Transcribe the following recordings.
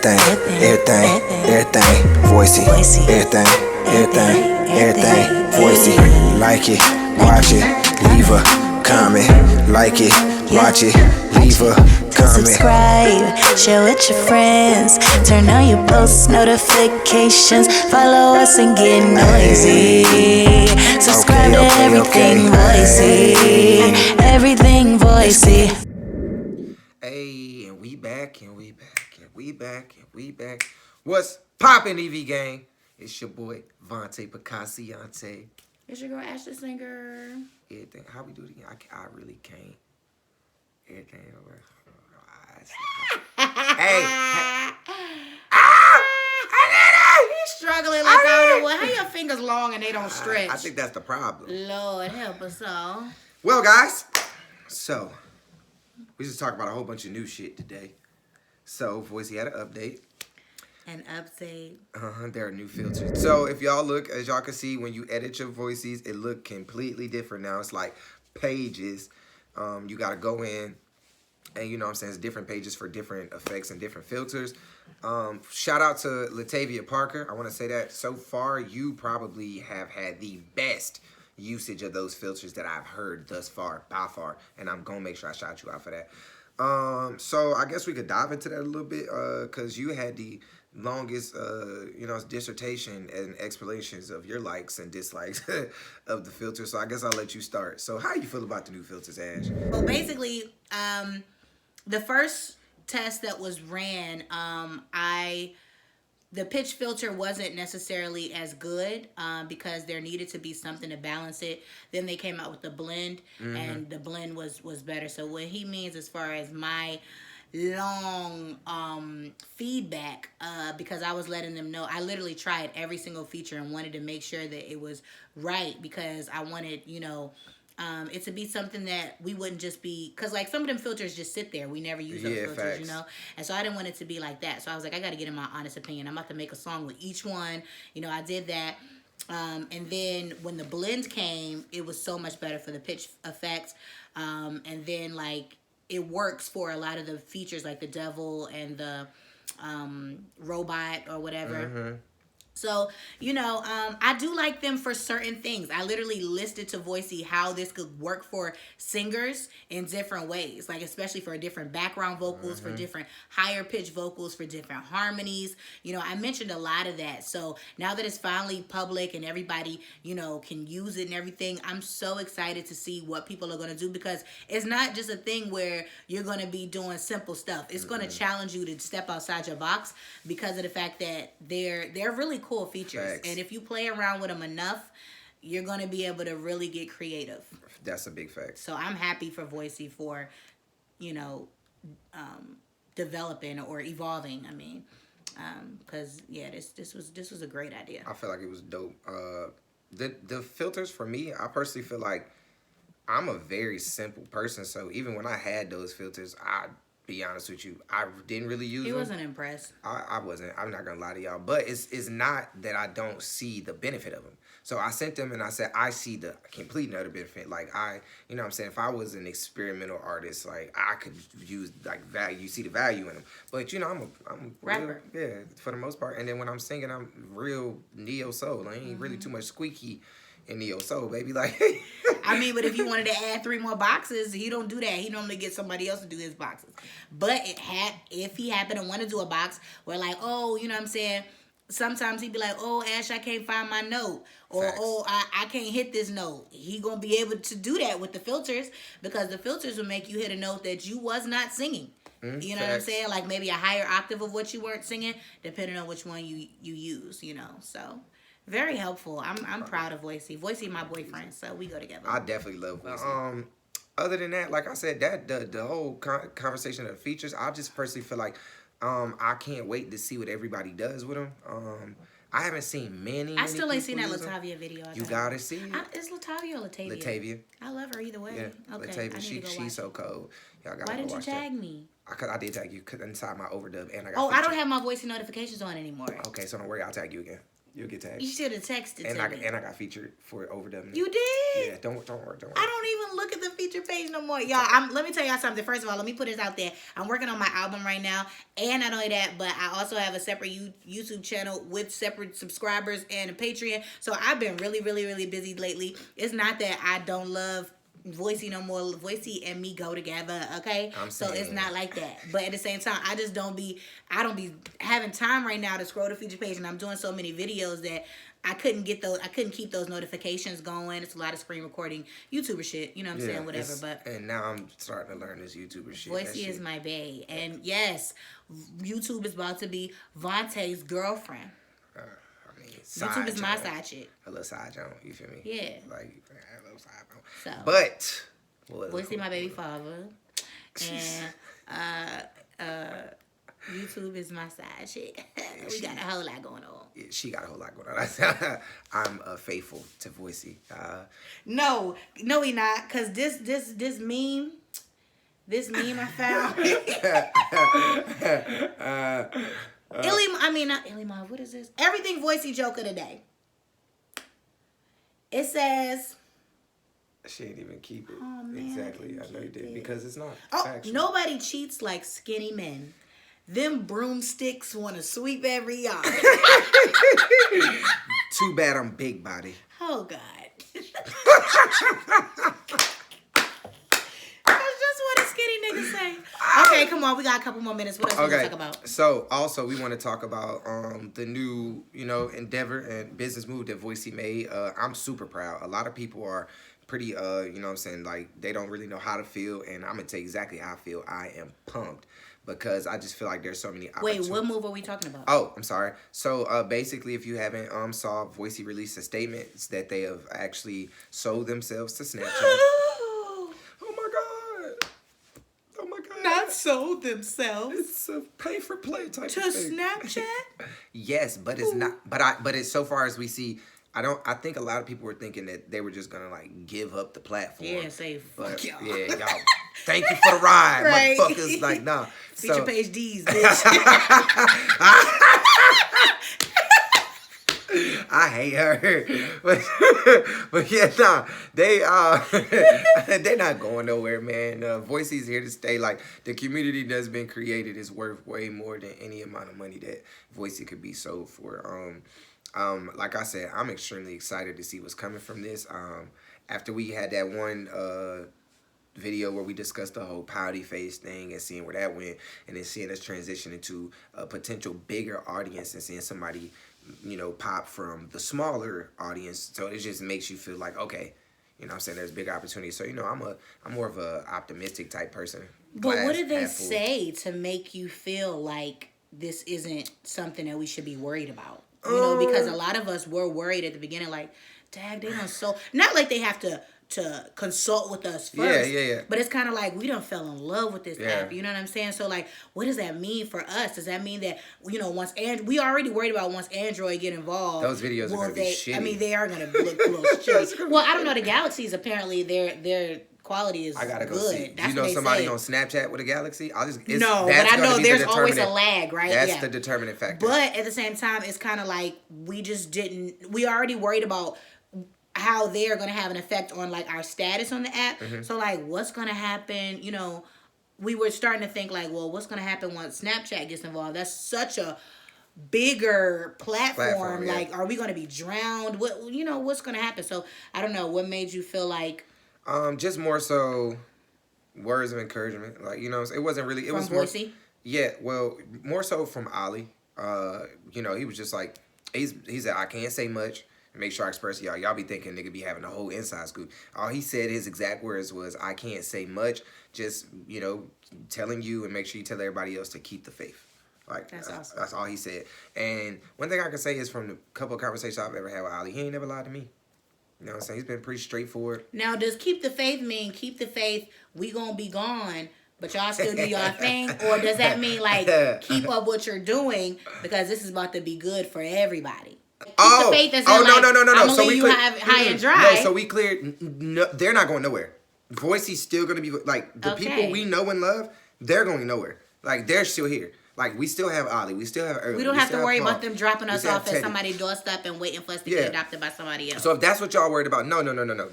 everything, Voisey, everything, Voisey. Like it, watch it, leave a comment. Like it, watch it, leave a comment. Subscribe, share with your friends, turn on your post notifications, follow us and get noisy. Subscribe to everything Voisey, everything Voisey. Hey, and we back. What's poppin', EV gang? It's your boy Vontae Picassiante. It's your girl Ashley Singer. Everything. How we do it again? I really can't. Everything over. Hey. He's struggling like I don't know what. How your fingers long and they don't stretch? I think that's the problem. Lord help us all. Well, guys, so we just talked about a whole bunch of new shit today. So Voisey had an update. An update. There are new filters. So if y'all look, as y'all can see, when you edit your voices, it look completely different now. It's like pages. You got to go in, and you know what I'm saying, it's different pages for different effects and different filters. Shout out to Latavia Parker. I want to say that so far, you probably have had the best usage of those filters that I've heard thus far, by far. And I'm going to make sure I shout you out for that. So I guess we could dive into that a little bit, because you had the longest, dissertation and explanations of your likes and dislikes of the filters. So I guess I'll let you start. So how you feel about the new filters, Ash? Well, basically, the first test that was ran, the pitch filter wasn't necessarily as good because there needed to be something to balance it. Then they came out with the blend, and the blend was better. So what he means as far as my long feedback, because I was letting them know, I literally tried every single feature and wanted to make sure that it was right, because I wanted, it to be something that we wouldn't just be, because like some of them filters just sit there. We never use those filters, facts. And so I didn't want it to be like that. So I was like, I got to get in my honest opinion. I'm about to make a song with each one. I did that. And then when the blend came, it was so much better for the pitch effects. And then like it works for a lot of the features like the devil and the robot or whatever. So, I do like them for certain things. I literally listed to Voisey how this could work for singers in different ways, like especially for different background vocals, for different higher pitch vocals, for different harmonies. I mentioned a lot of that. So now that it's finally public and everybody, can use it and everything, I'm so excited to see what people are going to do, because it's not just a thing where you're going to be doing simple stuff. It's going to challenge you to step outside your box because of the fact that they're really cool features. Facts. And if you play around with them enough, you're going to be able to really get creative. That's a big fact. So I'm happy for Voisey for, developing or evolving. I mean, because this was a great idea. I feel like it was dope. The filters for me, I personally feel like I'm a very simple person. So even when I had those filters, be honest with you, I didn't really use them. He wasn't impressed. I wasn't. I'm not gonna lie to y'all. But it's not that I don't see the benefit of them. So I sent them and I said I see the complete another benefit. Like you know what I'm saying, if I was an experimental artist, like I could use like value. You see the value in them. But I'm a rapper. Real, yeah, for the most part. And then when I'm singing, I'm real neo soul. I ain't really too much squeaky in neo soul, baby. Like. I mean, but if you wanted to add 3 more boxes, he don't do that. He normally gets somebody else to do his boxes. But if he happened to want to do a box where like, oh, you know what I'm saying, sometimes he'd be like, oh, Ash, I can't find my note. Or, Facts. oh, I can't hit this note. He going to be able to do that with the filters, because the filters will make you hit a note that you was not singing. You know what I'm saying? Like maybe a higher octave of what you weren't singing, depending on which one you use, So very helpful. I'm proud of Voisey. Voisey my boyfriend, so we go together. I definitely love Voisey. Other than that, like I said, that the whole conversation of the features, I just personally feel like I can't wait to see what everybody does with them. I haven't seen many. I still ain't seen that Latavia video. You gotta see it. Is Latavia or Latavia? Latavia. I love her either way. Yeah, Okay, Latavia. She's so cold. Y'all gotta Why didn't you watch tag that. me? I did tag you inside my overdub, and I got. Oh, I don't have my Voisey notifications on anymore. Okay, so don't worry, I'll tag you again. You'll get tagged. You should have texted And to me. I got featured for overdubbing. You did? Yeah, don't worry. I don't even look at the feature page no more. Y'all, let me tell y'all something. First of all, let me put this out there. I'm working on my album right now. And not only that, but I also have a separate YouTube channel with separate subscribers and a Patreon. So I've been really, really, really busy lately. It's not that I don't love Voisey no more. Voisey and me go together, okay? So it's not like that. But at the same time, I don't be having time right now to scroll the feature page, and I'm doing so many videos that I couldn't keep those notifications going. It's a lot of screen recording YouTuber shit, you know what I'm saying, whatever. But and now I'm starting to learn this YouTuber shit. Voisey is my bae. And yes, YouTube is about to be Vontae's girlfriend. YouTube is my side chick. A little side joint, you feel me? Yeah. Like a little side joint. So, but Voisey my baby father. And YouTube is my side chick. We got a whole lot going on. Yeah, she got a whole lot going on. I'm faithful to Voisey. No, he not. Cause this meme I found. Not Illyma. What is this? Everything Voisey joke of the day. It says. She ain't even keep it. Oh, man, exactly. I know you did. Because it's not. Factual. Nobody cheats like skinny men. Them broomsticks want to sweep every yard. Too bad I'm big body. Oh, God. Say. Okay, come on. We got a couple more minutes. What else we want to talk about? So, also, we want to talk about the new, endeavor and business move that Voisey made. I'm super proud. A lot of people are pretty, like, they don't really know how to feel. And I'm going to tell you exactly how I feel. I am pumped because I just feel like there's so many opportunities. Wait, what move are we talking about? Oh, I'm sorry. So, basically, if you haven't saw Voisey release a statement that they have actually sold themselves to Snapchat. Not sold themselves. It's a pay-for-play type to of thing. Snapchat. Yes, but it's not. But it's so far as we see. I think a lot of people were thinking that they were just gonna like give up the platform. Yeah, say fuck y'all. Yeah, y'all. Thank you for the ride, right. Motherfuckers. Like, nah. Feature page D's, bitch. I hate her, but yeah, nah, they're not going nowhere, man. Voisey's here to stay. Like the community that's been created is worth way more than any amount of money that Voisey could be sold for. Like I said, I'm extremely excited to see what's coming from this. After we had that one video where we discussed the whole pouty face thing and seeing where that went, and then seeing us transition into a potential bigger audience and seeing somebody pop from the smaller audience. So it just makes you feel like, okay, I'm saying there's big opportunities. So, I'm more of a optimistic type person. But what did they say to make you feel like this isn't something that we should be worried about? Because a lot of us were worried at the beginning, like, dang, they don't not like they have to consult with us first. Yeah. But it's kind of like we done fell in love with this app. You know what I'm saying? So like, what does that mean for us? Does that mean that once we already worried about once Android get involved? Those videos are gonna be shitty. I mean, they are gonna look a little shitty. Well, I don't know. The Galaxies apparently their quality is I gotta go good. see. That's Do you know somebody say. On Snapchat with a Galaxy? No, but I know there's always a lag, right? That's the determining factor. But at the same time, it's kind of like we already worried about how they're going to have an effect on like our status on the app. Mm-hmm. So like what's going to happen, we were starting to think like, well, what's going to happen once Snapchat gets involved? That's such a bigger platform. Yeah. Like, are we going to be drowned? What's going to happen? So I don't know. What made you feel like? Just more so words of encouragement. Like, it wasn't really, it was more. Voisey? Yeah. Well, more so from Ali. He was just like, he said, I can't say much. Make sure I express y'all. Y'all be thinking nigga be having a whole inside scoop. All he said, his exact words was, I can't say much. Just, telling you and make sure you tell everybody else to keep the faith. Like, that's awesome. That's all he said. And one thing I can say is from the couple of conversations I've ever had with Ali, he ain't never lied to me. You know what I'm saying? He's been pretty straightforward. Now, does keep the faith mean keep the faith, we gonna be gone, but y'all still do y'all thing? Or does that mean, like, keep up what you're doing because this is about to be good for everybody? Keep the faith as in, no. I'm gonna leave you high and dry. No, so we cleared. No, they're not going nowhere. Voisey's still going to be, like, the people we know and love, they're going nowhere. Like, they're still here. Like, we still have Ollie. We still have Earl. We don't have to worry Paul. about them dropping We us still have off at Teddy. somebody's doorstep and waiting for us to Yeah. get adopted by somebody else. So if that's what y'all worried about, no.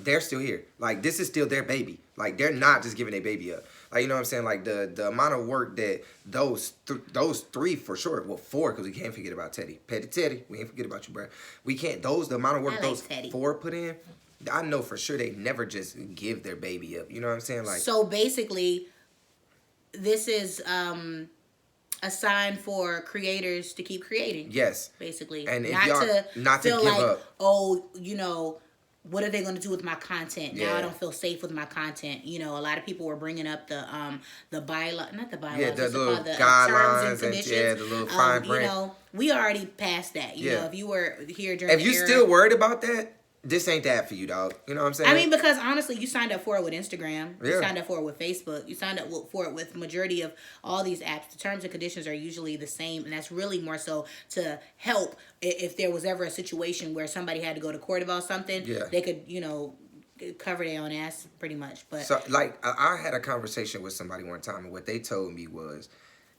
They're still here. Like, this is still their baby. Like, they're not just giving their baby up. Like, you know what I'm saying? Like, the amount of work that those three for sure, well, four, because we can't forget about Teddy. Petty Teddy, we ain't forget about you, bro. We can't, the amount of work I like those Teddy. four put in, I know for sure they never just give their baby up. You know what I'm saying? Like, So basically, this is a sign for creators to keep creating. yes. Basically, And if not y'all, to not to feel give like, up. oh, you know, what are they going to do with my content? Now Yeah. I don't feel safe with my content. You know, a lot of people were bringing up the bylaw, not the bylaws, Yeah, the what's it little called? The guidelines terms and and, conditions. yeah, the little fine You print. know, we already passed that. You Yeah. know, if you were here during If the you era, still worried about that, this ain't that for you, dog. You know what I'm saying? I mean, because honestly, you signed up for it with Instagram. You Yeah. signed up for it with Facebook. You signed up for it with majority of all these apps. The terms and conditions are usually the same, and that's really more so to help if there was ever a situation where somebody had to go to court about something. Yeah. They could, you know, cover their own ass pretty much. But So, like, I had a conversation with somebody one time, and what they told me was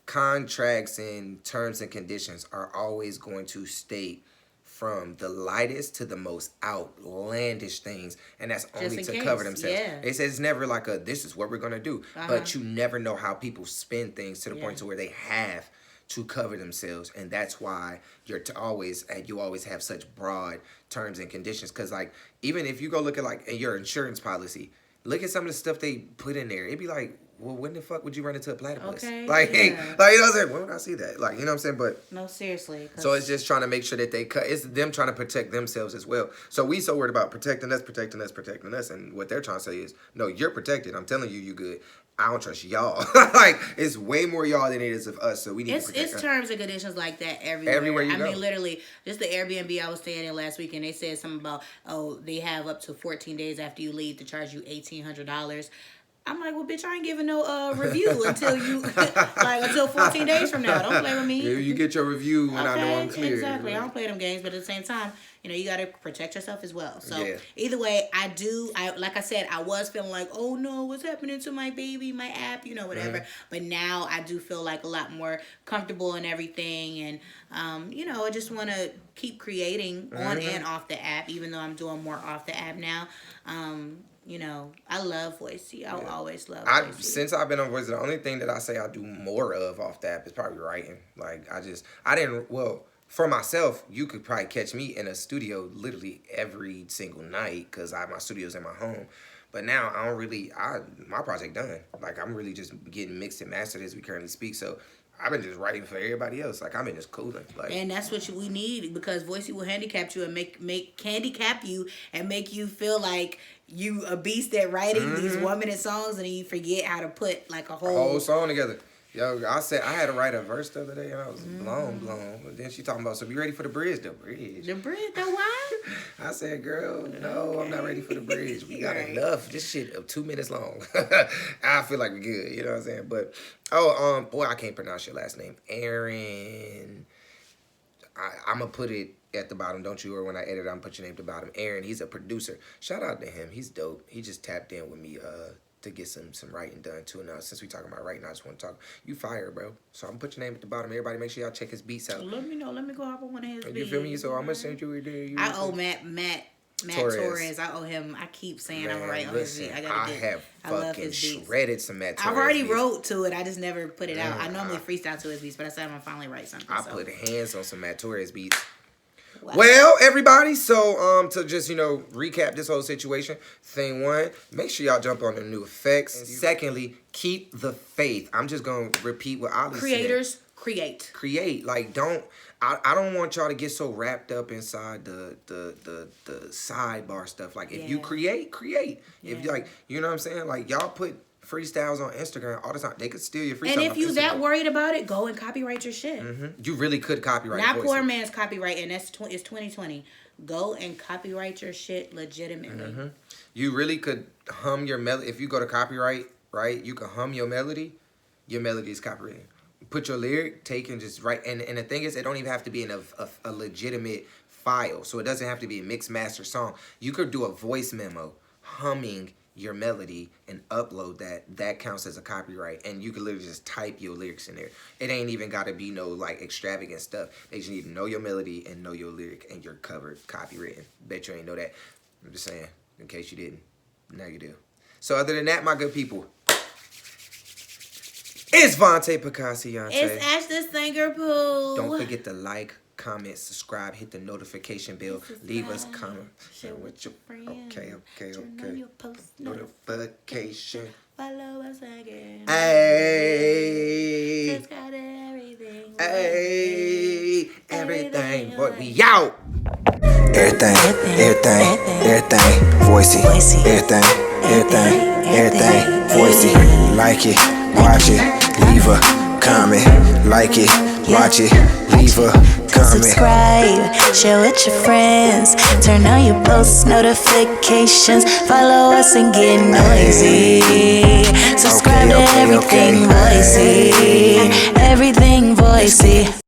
contracts and terms and conditions are always going to state from the lightest to the most outlandish things, and that's only in to case, cover themselves. yeah. They say it's never like a this is what we're gonna do, but you never know how people spin things to the point to where they have to cover themselves, and that's why you always have such broad terms and conditions. Because like even if you go look at like your insurance policy, look at some of the stuff they put in there. It'd be like, well, when the fuck would you run into a platypus? Okay, Like, yeah. like you know what I'm saying? When would I see that? Like, you know what I'm saying? But no, seriously. 'cause so it's just trying to make sure that they cut. It's them trying to protect themselves as well. So we so worried about protecting us, and what they're trying to say is, no, you're protected. I'm telling you, you good. I don't trust y'all. Like, it's way more y'all than it is of us. So we need to protect it's us. terms and conditions like that everywhere. Everywhere you I go. mean, literally, just the Airbnb I was staying in last week, and they said something about, oh, they have up to 14 days after you leave to charge you $1,800. I'm like, well, bitch, I ain't giving no review until you until 14 days from now. Don't play with me. Yeah, you get your review when I know I'm clear. Exactly. I don't play them games, but at the same time, you know, you got to protect yourself as well. So Yeah. either way, like I said, I was feeling like, oh no, what's happening to my baby, my app, you know, whatever. Mm-hmm. But now I do feel like a lot more comfortable and everything. And, you know, I just want to keep creating on Mm-hmm. and off the app, even though I'm doing more off the app now. You know, I love Voisey. I'll always love Voisey. Since I've been on Voice, the only thing that I say I do more of off the app is probably writing. Like, for myself, you could probably catch me in a studio literally every single night because my studio's in my home. But now I don't really, my project done. Like, I'm really just getting mixed and mastered as we currently speak. So I've been just writing for everybody else. Like, I've been just cooling. Like, And that's what we need, because Voisey will handicap you and handicap you and make you feel like you a beast at writing these 1 minute songs, and then you forget how to put like a whole song together. Yo, I said I had to write a verse the other day, and I was blown. But then she talking about, so be ready for the bridge. The bridge. The what? I said, girl, no, I'm not ready for the bridge. We got Right. enough. This shit of 2 minutes long. I feel like we're good. You know what I'm saying? But boy, I can't pronounce your last name, Aaron. I'm gonna put it at the bottom, don't you? Or when I edit, I'm put your name at the bottom. Aaron, he's a producer. Shout out to him. He's dope. He just tapped in with me to get some writing done too. Now, since we talking about writing, I just want to talk. You fire, bro. So I'm gonna put your name at the bottom. Everybody, make sure y'all check his beats out. Let me know. Let me go off on one of his beats. You feel me? So I'm gonna send you a day. I owe Matt Torres. I owe him. I keep saying I'm right on his beat. I love his fucking beats. shredded some Matt Torres. I've already beats. wrote to it. I just never put it out. I normally freestyle to his beats, but I said I'm gonna finally write something. I so. put hands on some Matt Torres beats. Wow. Well, everybody, so to just, recap this whole situation, thing one, make sure y'all jump on the new effects. And secondly, keep the faith. I'm just going to repeat what Ali Creators, said. Create. Like, I don't want y'all to get so wrapped up inside the sidebar stuff. Like, if you create. If, like, you know what I'm saying? Like, y'all put freestyles on Instagram all the time. They could steal your freestyle. And if you that worried about it, go and copyright your shit. You really could copyright. Not voices. poor man's copyright, and it's 2020. Go and copyright your shit legitimately. You really could hum your melody. If you go to copyright, right, you can hum your melody. Your melody is copyrighted. Put your lyric, take and just write. And the thing is, it don't even have to be in a legitimate file. So it doesn't have to be a mixed master song. You could do a voice memo humming your melody and upload that, that counts as a copyright. And you can literally just type your lyrics in there. It ain't even got to be no like extravagant stuff. They just need to know your melody and know your lyric, and you're covered, copywritten. Bet you ain't know that. I'm just saying, in case you didn't. Now you do. So other than that, my good people, it's Vontae Picassiante. It's Ash the Singer Pooh. Don't forget to like, comment, subscribe, hit the notification bell, leave us comment, share with your friends. Okay. Turn on your post Notification. Follow us again. Hey, Subscribe to everything. hey, everything. Boy, we out. Everything, Voisey. Everything, Voisey. Like it, watch it, leave a comment. Like it, watch it, leave a comment. Subscribe, share with your friends, turn on your post notifications, follow us and get noisy. Subscribe to everything Voisey, everything Voisey.